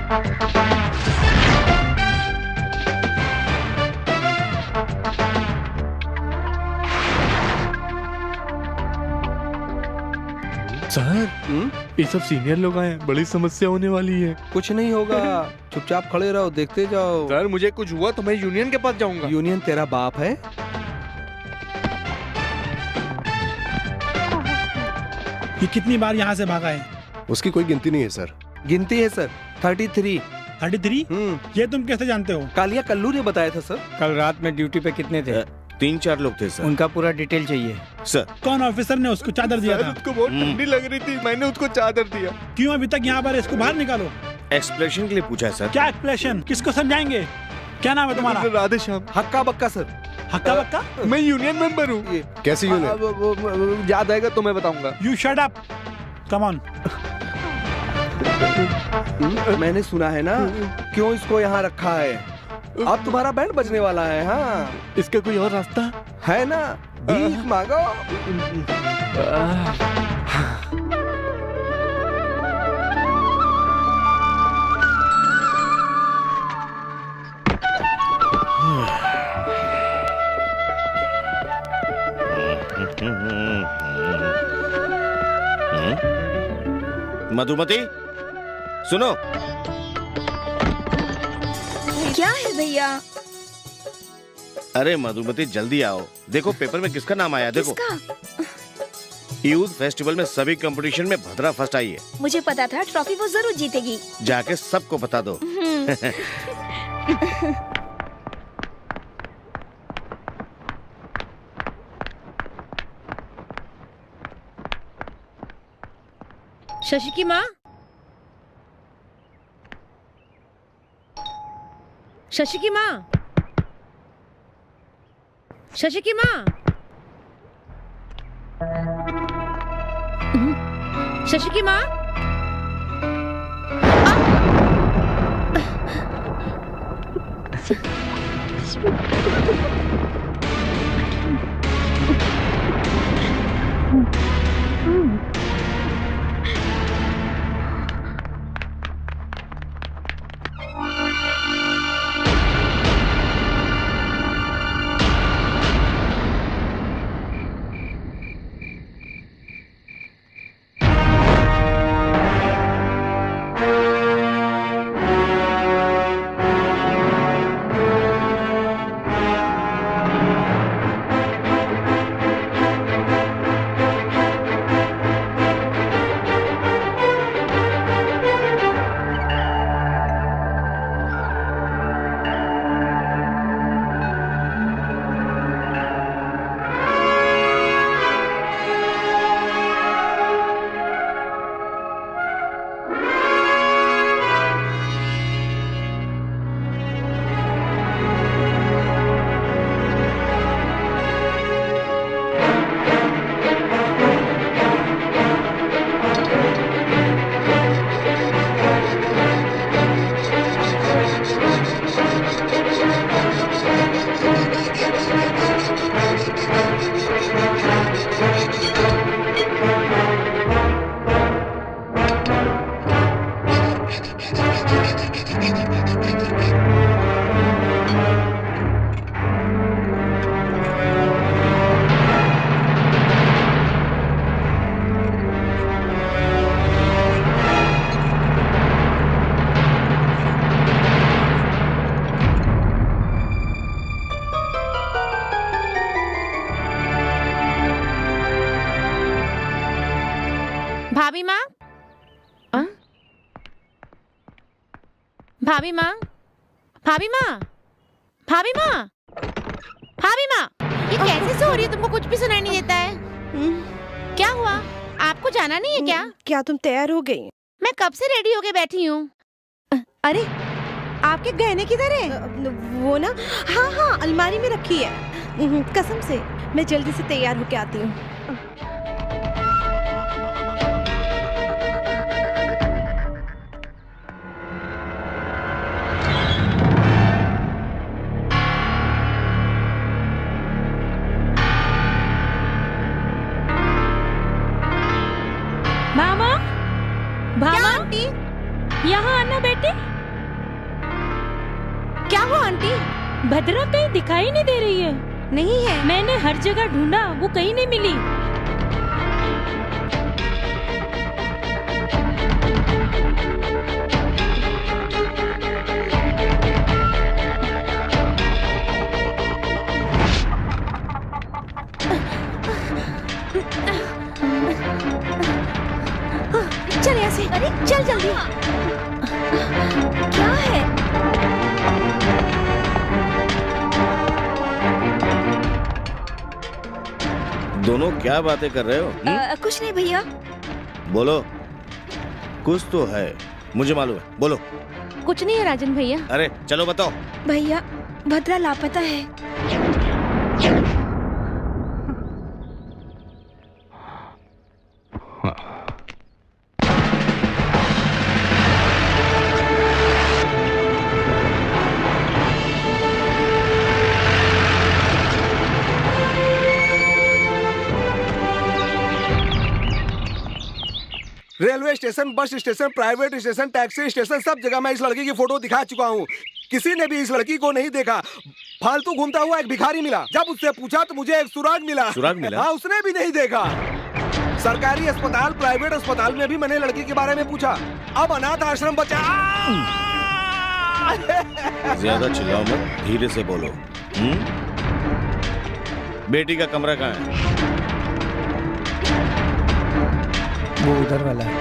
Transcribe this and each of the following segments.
Sir, ये सब senior लोग आए हैं, बड़ी समस्या होने वाली है। कुछ नहीं होगा, चुपचाप खड़े रहो, देखते जाओ। सर, मुझे कुछ हुआ तो मैं यूनियन के पास जाऊंगा। यूनियन तेरा बाप है? ये कितनी बार यहाँ से भागा है? उसकी कोई गिनती नहीं है सर। गिनती है सर, 33। 33? ये तुम कैसे जानते हो? कालिया कल्लू ने बताया था सर। कल रात में ड्यूटी पे कितने थे? 3-4 लोग थे सर। उनका पूरा डिटेल चाहिए सर। कौन ऑफिसर ने उसको चादर दिया था? उसको बहुत ठंडी लग रही थी, मैंने उसको चादर दिया। क्यों अभी तक यहाँ पर? इसको बाहर निकालो। एक्सप्लेनेशन के लिए पूछा है सर। क्या एक्सप्लेनेशन? किसको समझाएंगे? क्या नाम है तुम्हारा? राधे श्याम। हक्का बक्का सर। हक्का बक्का? मैं यूनियन मेंबर हूँ। कैसी यूनियन? याद आएगा तो मैं बताऊंगा। You shut up, come on. मैंने सुना है ना क्यों इसको यहाँ रखा है। अब तुम्हारा बैंड बजने वाला है। हाँ, इसका कोई और रास्ता है ना? भीख मांगो। मधुमती, सुनो। क्या है भैया? अरे मधुमती, जल्दी आओ। देखो पेपर में किसका नाम आया। देखो, यूथ फेस्टिवल में सभी कंपटीशन में भद्रा फर्स्ट आई है। मुझे पता था ट्रॉफी वो जरूर जीतेगी। जाके सबको बता दो। शशि की माँ, शशि की माँ, शशि की माँ, शशि की माँ। भाभी माँ, भाभी माँ, भाभी माँ, भाभी माँ, भाभी माँ, ये कैसे सो रही है? तुमको कुछ भी सुनाई नहीं देता है? क्या हुआ? आपको जाना नहीं है क्या? क्या तुम तैयार हो गई? मैं कब से रेडी होके बैठी हूँ। अरे आपके गहने किधर है? वो ना, हाँ हाँ, अलमारी में रखी है। कसम से मैं जल्दी से तैयार होके आती हूँ। भामा, भामा, यहाँ आना बेटी। आंटी? भद्रा कहीं दिखाई नहीं दे रही है। नहीं है। मैंने हर जगह ढूंढा, वो कहीं नहीं मिली। चल यहाँ से। अरे चल जल्दी। क्या है? दोनों क्या बातें कर रहे हो? कुछ नहीं भैया। बोलो, कुछ तो है, मुझे मालूम है, बोलो। कुछ नहीं है राजन भैया। अरे चलो बताओ। भैया भद्रा लापता है। Railway station, bus station, private station, taxi station, सब जगह मैं इस लड़की की फोटो दिखा चुका हूँ। किसी ने भी इस लड़की को नहीं देखा। फालतू घूमता हुआ एक भिखारी मिला, जब उससे पूछा तो मुझे एक सुराग मिला। सुराग मिला? हाँ, उसने भी नहीं देखा। सरकारी अस्पताल, प्राइवेट अस्पताल में भी मैंने लड़की के बारे में पूछा। अब अनाथ आश्रम बचा। ज्यादा चिल्लाओ मत, धीरे से बोलो। बेटी का कमरा कहाँ है? वो उधर वाला है।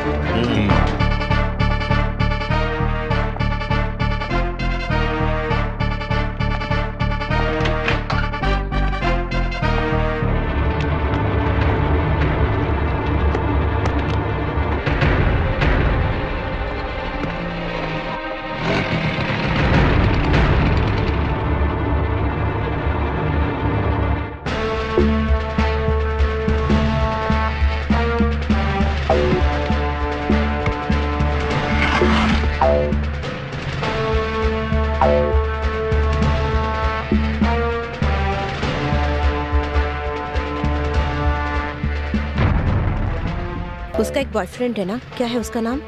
उसका एक बॉयफ्रेंड है ना, क्या है उसका नाम?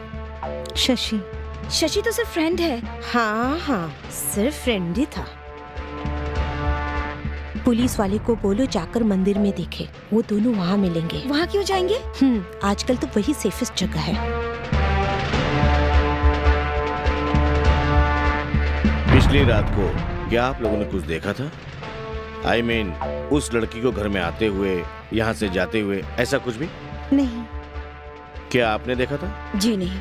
शशि। शशि तो सिर्फ फ्रेंड है। हाँ हाँ, सिर्फ फ्रेंड ही था। पुलिस वाले को बोलो जाकर मंदिर में देखे, वो दोनों वहाँ मिलेंगे। वहाँ क्यों जाएंगे? आजकल तो वही सेफेस्ट जगह है। पिछली रात को क्या आप लोगों ने कुछ देखा था? I mean, उस लड़की को घर में आते हुए, यहाँ से जाते हुए, ऐसा कुछ भी? नहीं। क्या आपने देखा था? जी नहीं।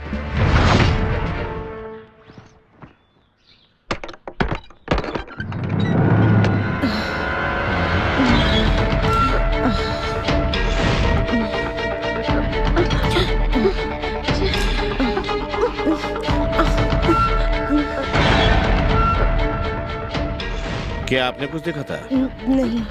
क्या आपने कुछ देखा था? नहीं।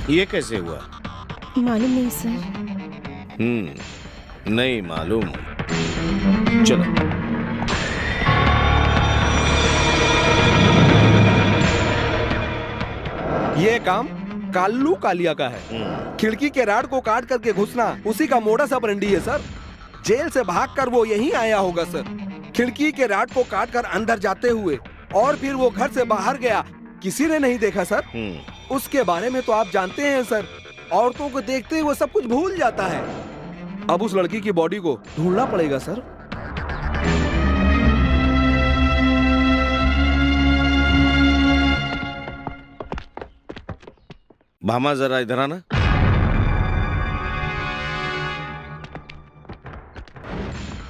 ये कैसे हुआ? मालूम नहीं सर। नहीं मालूम। चलो। ये काम काल्लू कालिया का है। खिड़की के राड को काट करके घुसना उसी का मोडस ऑपरेंडी है सर। जेल से भागकर वो यहीं आया होगा सर। खिड़की के राड को काट कर अंदर जाते हुए और फिर वो घर से बाहर गया, किसी ने नहीं देखा सर। उसके बारे में तो आप जानते हैं सर, औरतों को देखते ही वो सब कुछ भूल जाता है। अब उस लड़की की बॉडी को ढूंढना पड़ेगा सर। भामा जरा इधर आना।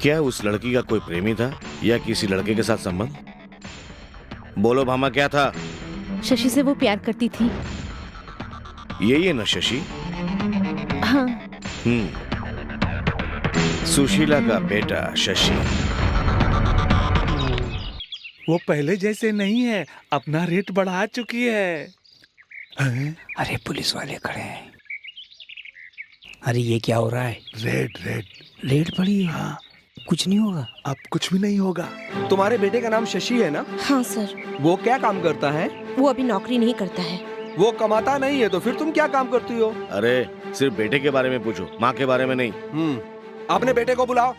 क्या उस लड़की का कोई प्रेमी था या किसी लड़के के साथ संबंध? बोलो भामा, क्या था? शशि से वो प्यार करती थी। यही है ना शशि? हाँ। सुशीला का बेटा शशि। वो पहले जैसे नहीं है, अपना रेट बढ़ा चुकी है। अरे पुलिस वाले खड़े हैं। अरे ये क्या हो रहा है? रेड रेड रेड पड़ी है। हाँ। कुछ नहीं होगा। अब कुछ भी नहीं होगा। तुम्हारे बेटे का नाम शशि है ना? हाँ सर। वो क्या काम करता है? वो अभी नौकरी नहीं करता है। वो कमाता नहीं है तो फिर तुम क्या काम करती हो? अरे सिर्फ बेटे के बारे में पूछो, माँ के बारे में नहीं। अपने बेटे को बुलाओ।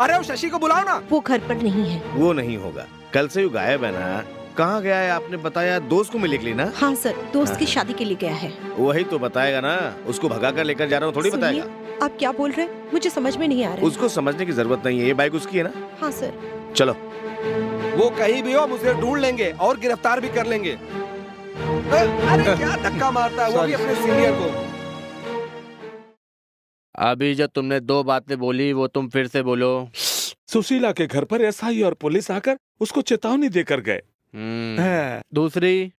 अरे वो शशि को बुलाओ ना। वो घर पर नहीं है। वो नहीं होगा, कल से वो गायब है ना। कहाँ गया है आपने बताया? दोस्त को मिलने के लिए ना? हाँ सर, दोस्त की शादी के लिए गया है। वही तो बताएगा ना, उसको भगा कर लेकर जा रहा हूँ थोड़ी सुनिए, बताएगा। आप क्या बोल रहे हैं? मुझे समझ में नहीं आ रहा है। उसको समझने की जरूरत नहीं है, ये बाइक उसकी है ना? हाँ सर। चलो। वो कहीं भी हो मुझे ढूंढ लेंगे और गिरफ्तार भी कर लेंगे। अरे क्या धक्का मारता है, वो भी अपने सीनियर को। अभी जो तुमने 2 बातें बोली वो तुम फिर से बोलो। सुशीला के घर पर एसआई और पुलिस आकर उसको चेतावनी देकर गए। दूसरी,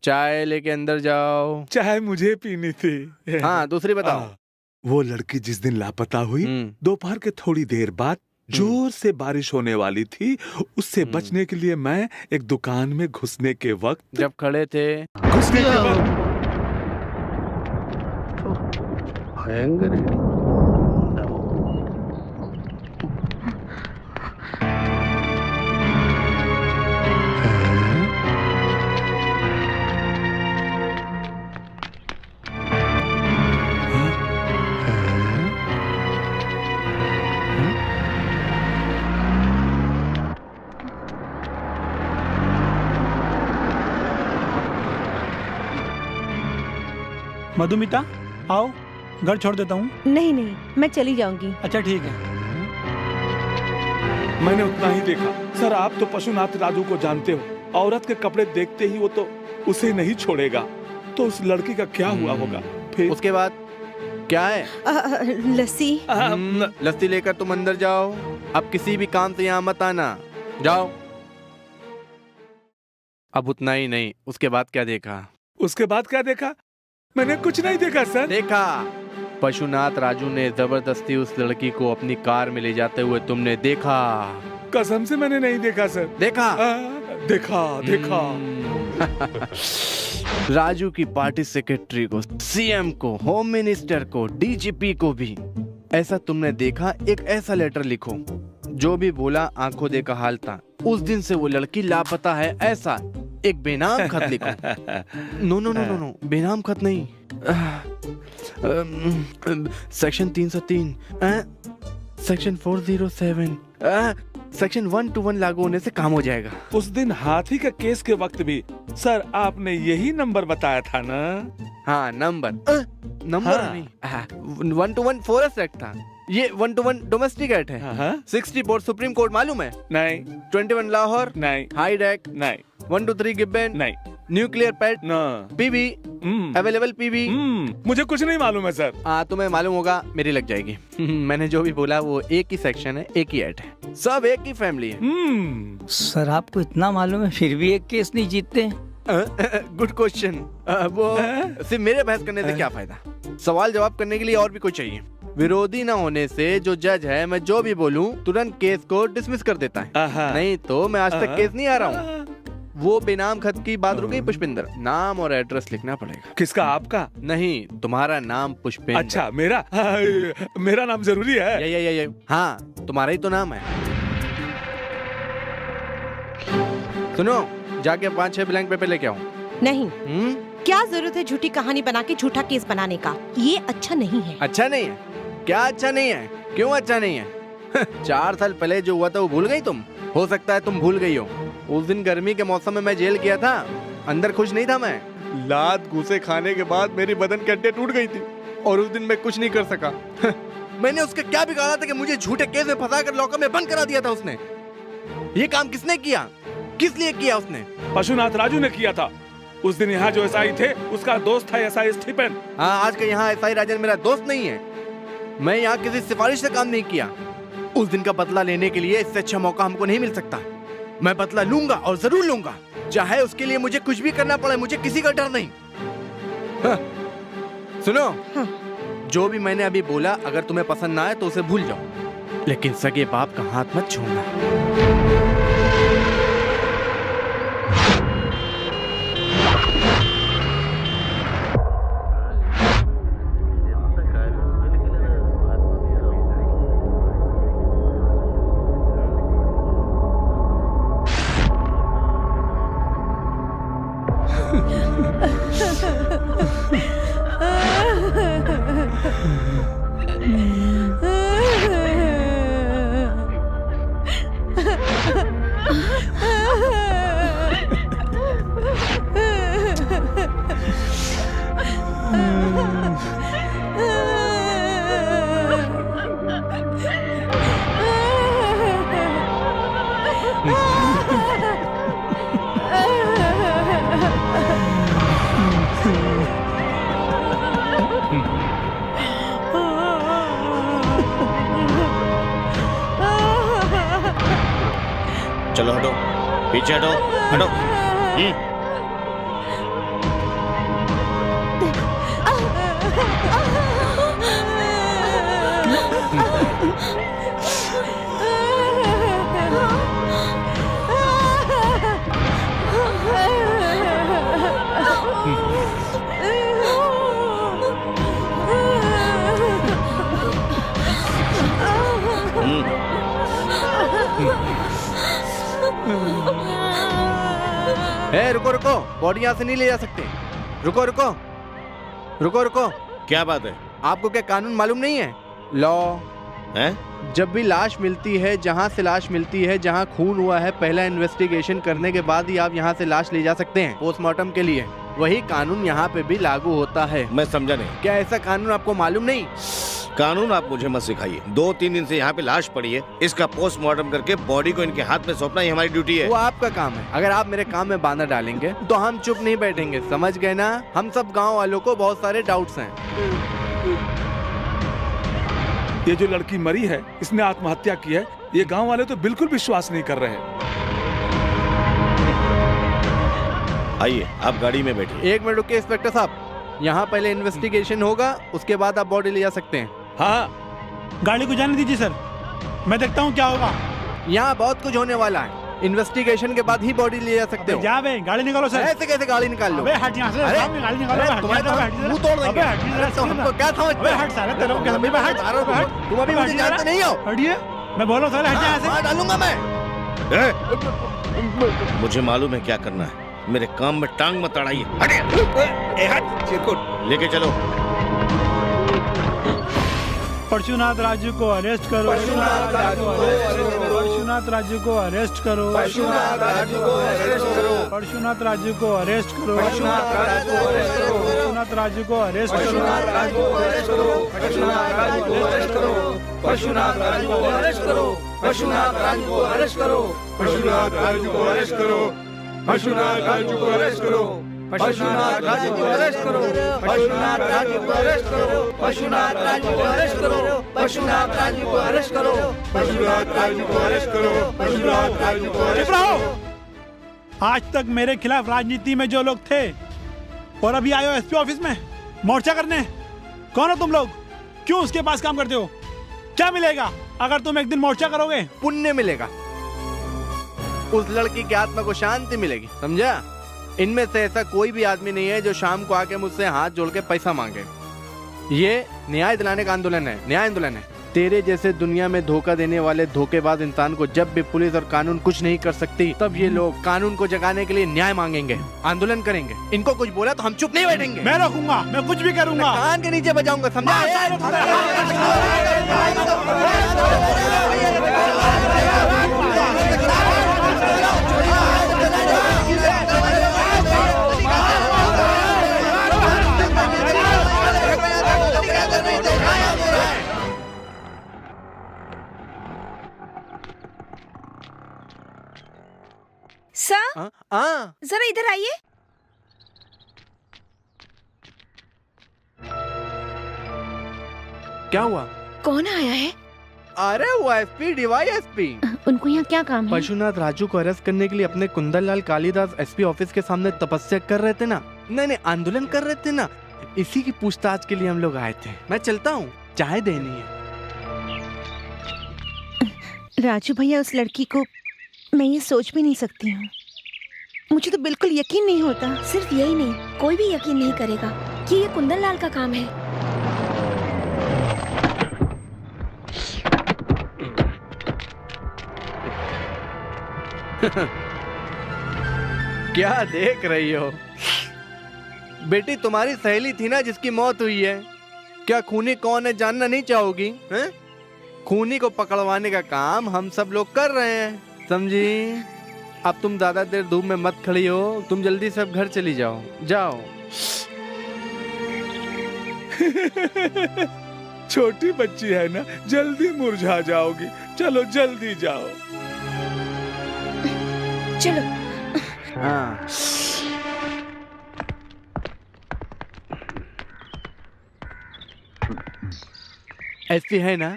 चाय लेके अंदर जाओ। चाय मुझे पीनी थी। हाँ, दूसरी बताओ। वो लड़की जिस दिन लापता हुई, दोपहर के थोड़ी देर बाद जोर से बारिश होने वाली थी। उससे बचने के लिए मैं एक दुकान में घुसने के वक्त जब खड़े थे, घुसने के वक्त भयंकर है। मधुमिता आओ, घर छोड़ देता हूँ। नहीं नहीं, मैं चली जाऊंगी। अच्छा ठीक है। मैंने उतना ही देखा। सर आप तो पशुनाथ राजू को जानते हो। औरत के कपड़े देखते ही वो तो उसे नहीं छोड़ेगा। तो उस लड़की का क्या हुआ होगा? फिर उसके बाद क्या है? लस्सी। लस्सी लेकर तुम अंदर जाओ। अब किसी भी काम से यहाँ मत आना। जाओ। अब उतना ही नहीं, उसके बाद क्या देखा? उसके बाद क्या देखा? मैंने कुछ नहीं देखा सर। देखा, पशुनाथ राजू ने जबरदस्ती उस लड़की को अपनी कार में ले जाते हुए तुमने देखा। कसम से मैंने नहीं देखा सर। देखा? देखा। राजू की पार्टी सेक्रेटरी को, सीएम को, होम मिनिस्टर को, डीजीपी को भी ऐसा तुमने देखा। एक ऐसा लेटर लिखो, जो भी बोला आंखों देखा हाल था। उस दिन से वो लड़की लापता है, ऐसा एक बेनाम खत लिखो। नो, बेनाम खत नहीं। सेक्शन 303, सेक्शन 407, सेक्शन 121 लागू होने से काम हो जाएगा। उस दिन हाथी के केस के वक्त भी सर आपने यही नंबर बताया था ना? हाँ, नंबर नहीं, 121 फॉरेस्ट एक्ट था। ये 121 डोमेस्टिक एक्ट है। 64 सुप्रीम कोर्ट मालूम है? नहीं। 21 लाहौर? नहीं। Hide act? नहीं। 123 गिब्बन? नहीं। Nuclear pet? PB? Available PB? मुझे कुछ नहीं मालूम है सर। हाँ, तुम्हें मालूम होगा, मेरी लग जाएगी। मैंने जो भी बोला वो एक ही सेक्शन है, एक ही एक्ट है, सब एक ही फैमिली है। सर आपको इतना मालूम है फिर भी एक केस नहीं जीतते? Good question. वो सिर्फ मेरे बहस करने से क्या फायदा? सवाल जवाब करने के लिए और भी कोई चाहिए। विरोधी ना होने से जो जज है, मैं जो भी बोलूं तुरंत केस को डिसमिस कर देता है। नहीं तो मैं आज तक केस नहीं आ रहा हूँ। वो बेनाम खत की बात रुक गई पुष्पिंदर। नाम और एड्रेस लिखना पड़ेगा। किसका? आपका? नहीं, तुम्हारा नाम पुष्पिंदर। अच्छा, मेरा नाम जरूरी है? ये। हाँ, तुम्हारा ही तो नाम है। सुनो, जाके 5-6 ब्लैंक पेपर लेके आओ। नहीं। क्या जरूरत है झूठी कहानी बना के झूठा केस बनाने का? ये अच्छा नहीं है। अच्छा नहीं है? क्या अच्छा नहीं है? क्यों अच्छा नहीं है? 4 साल पहले जो हुआ था वो भूल गई तुम? हो सकता है तुम भूल गई हो। उस दिन गर्मी के मौसम में मैं जेल गया था। अंदर खुश नहीं था मैं। लात घूसे खाने के बाद मेरी बदन की हड्डियां टूट गई थी और उस दिन मैं कुछ नहीं कर सका। मैंने उसका क्या बिगाड़ा था कि मुझे झूठे केस में फंसा कर लॉकर में बंद करा दिया था उसने? ये काम किसने किया? किस लिए किया उसने? पशुनाथ राजू ने किया था। उस दिन यहाँ जो एसआई थे उसका दोस्त था एसआई स्टीफन। हाँ, आज के यहाँ एसआई राजन मेरा दोस्त नहीं है। मैं यहाँ किसी सिफारिश से काम नहीं किया। उस दिन का बदला लेने के लिए इससे अच्छा मौका हमको नहीं मिल सकता। मैं बदला लूंगा और जरूर लूंगा, चाहे उसके लिए मुझे कुछ भी करना पड़े। मुझे किसी का डर नहीं। हाँ। सुनो, जो भी मैंने अभी बोला अगर तुम्हें पसंद ना आए तो उसे भूल जाओ। लेकिन सगे बाप का हाथ मत छोड़ना। चलो हटो, पीछे हटो, हटो। रुको रुको, बॉडी यहाँ से नहीं ले जा सकते। रुको रुको रुको रुको। क्या बात है? आपको क्या कानून मालूम नहीं है? लॉ हैं? जब भी लाश मिलती है, जहाँ से लाश मिलती है, जहाँ खून हुआ है, पहला इन्वेस्टिगेशन करने के बाद ही आप यहाँ से लाश ले जा सकते हैं पोस्टमार्टम के लिए। वही कानून यहाँ पे भी लागू होता है। मैं समझा नहीं। क्या ऐसा कानून आपको मालूम नहीं? कानून आप मुझे मत सिखाइए। 2-3 दिन से यहाँ पे लाश पड़ी है, इसका पोस्टमार्टम करके बॉडी को इनके हाथ में सौंपना ही हमारी ड्यूटी है। वो आपका काम है। अगर आप मेरे काम में बाधा डालेंगे तो हम चुप नहीं बैठेंगे, समझ गए ना? हम सब गांव वालों को बहुत सारे डाउट्स हैं। ये जो लड़की मरी है, इसने आत्महत्या की है, ये गांव वाले तो बिल्कुल विश्वास नहीं कर रहे हैं। आइए, आप गाड़ी में बैठिए। 1 मिनट रुकिए इंस्पेक्टर साहब, यहाँ पहले इन्वेस्टिगेशन होगा, उसके बाद आप बॉडी ले जा सकते हैं। हाँ, गाड़ी को जाने दीजिए सर, मैं देखता हूँ क्या होगा। यहाँ बहुत कुछ होने वाला है। इन्वेस्टिगेशन के बाद ही बॉडी ले जा सकते हो। जा बे, गाड़ी निकालो सर। ऐसे कैसे गाड़ी निकाल लो? अबे हट यहाँ से, अरे, सामने गाड़ी निकालो। अरे, हट तुम्हारे यहाँ से, तो हट यहाँ से। मुंह तोड़ देंगे। अबे हट यहाँ से, तो हमको क्या समझते अबे हो? हट साले, तेरे को क्या समझ में? हट, अरे, हट, तुम अभी मुझे जानते नहीं हो। हटिए, मैं बोल रहा हूँ साले, हट यहाँ से। मार डालूंगा मैं। मुझे मालूम है क्या करना है। मेरे काम में टांग मत अड़ाइए। हटिए। हट, चिरकुट लेके चलो। परशुनाथ राजू को अरेस्ट करो। परशुनाथ राजू को अरेस्ट करो। परशुनाथ राजू को अरेस्ट करो। परशुनाथ राजू को अरेस्ट करो। परशुनाथ राजू को अरेस्ट करो। परशुनाथ राजू को अरेस्ट करो। परशुनाथ राजू को अरेस्ट करो। परशुनाथ राजू को अरेस्ट करो। परशुनाथ राजू को अरेस्ट करो। परशुनाथ राजू को अरेस्ट करो। परशुनाथ राजू को अरेस्ट करो। परशुनाथ राजू को अरेस्ट करो। परशुनाथ राजू को अरेस्ट करो। परशुनाथ राजू को अरेस्ट करो। परशुनाथ राजू को अरेस्ट करो। परशुनाथ राजू को अरेस्ट करो। परशुनाथ राजू को अरेस्ट करो। परशुनाथ राजू को अरेस्ट करो। परशुनाथ राजू को अरेस्ट करो। आज तक मेरे खिलाफ राजनीति में जो लोग थे और अभी आए हो एसपी ऑफिस में मोर्चा करने, कौन हो तुम लोग? क्यों उसके पास काम करते हो? क्या मिलेगा अगर तुम एक दिन मोर्चा करोगे? पुण्य मिलेगा, उस लड़की की आत्मा को शांति मिलेगी, समझा? इनमें से ऐसा कोई भी आदमी नहीं है जो शाम को आके मुझसे हाथ जोड़ के पैसा मांगे। ये न्याय दिलाने का आंदोलन है, न्याय आंदोलन है। तेरे जैसे दुनिया में धोखा देने वाले धोखेबाज इंसान को जब भी पुलिस और कानून कुछ नहीं कर सकती, तब ये लोग कानून को जगाने के लिए न्याय मांगेंगे, आंदोलन करेंगे। इनको कुछ बोला तो हम चुप नहीं बैठेंगे। मैं रोकूंगा, मैं कुछ भी करूंगा। कान के नीचे बजाऊंगा, समझा? सर, जरा इधर आइए। क्या हुआ? कौन आया है? अरे वो एसपी डीवाईएसपी। उनको यहाँ क्या काम है? परशुनाथ राजू को अरेस्ट करने के लिए अपने कुंदन लाल कालीदास एसपी ऑफिस के सामने तपस्या कर रहे थे ना? नहीं, आंदोलन कर रहे थे ना? इसी की पूछताछ के लिए हम लोग आए थे। मैं चलता हूँ, चाय देनी है। राजू भैया, उस लड़की को मैं ये सोच भी नहीं सकती हूँ। मुझे तो बिल्कुल यकीन नहीं होता। सिर्फ यही नहीं, कोई भी यकीन नहीं करेगा कि ये कुंदन लाल का काम है। क्या देख रही हो बेटी? तुम्हारी सहेली थी ना जिसकी मौत हुई है, क्या खूनी कौन है जानना नहीं चाहोगी? हैं? खूनी को पकड़वाने का काम हम सब लोग कर रहे हैं, समझी? अब तुम ज्यादा देर धूप में मत खड़ी हो, तुम जल्दी से अब घर चली जाओ। जाओ। छोटी बच्ची है ना, जल्दी मुरझा जाओगी। चलो जल्दी जाओ। चलो। हाँ। एसपी है ना?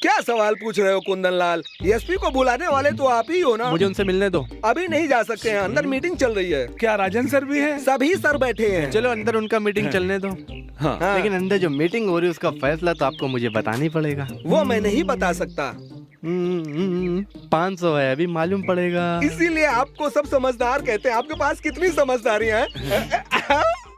क्या सवाल पूछ रहे हो कुंदन लाल? एसपी को बुलाने वाले तो आप ही हो ना? मुझे उनसे मिलने दो। अभी नहीं जा सकते हैं, अंदर मीटिंग चल रही है। क्या राजन सर भी है? सभी सर बैठे हैं। चलो अंदर उनका मीटिंग चलने दो। हाँ। लेकिन अंदर जो मीटिंग हो रही है उसका फैसला तो आपको मुझे बताना ही पड़ेगा। वो मैं नहीं बता सकता। 500 है, अभी मालूम पड़ेगा। इसीलिए आपको सब समझदार कहते हैं। आपके पास कितनी समझदारी है?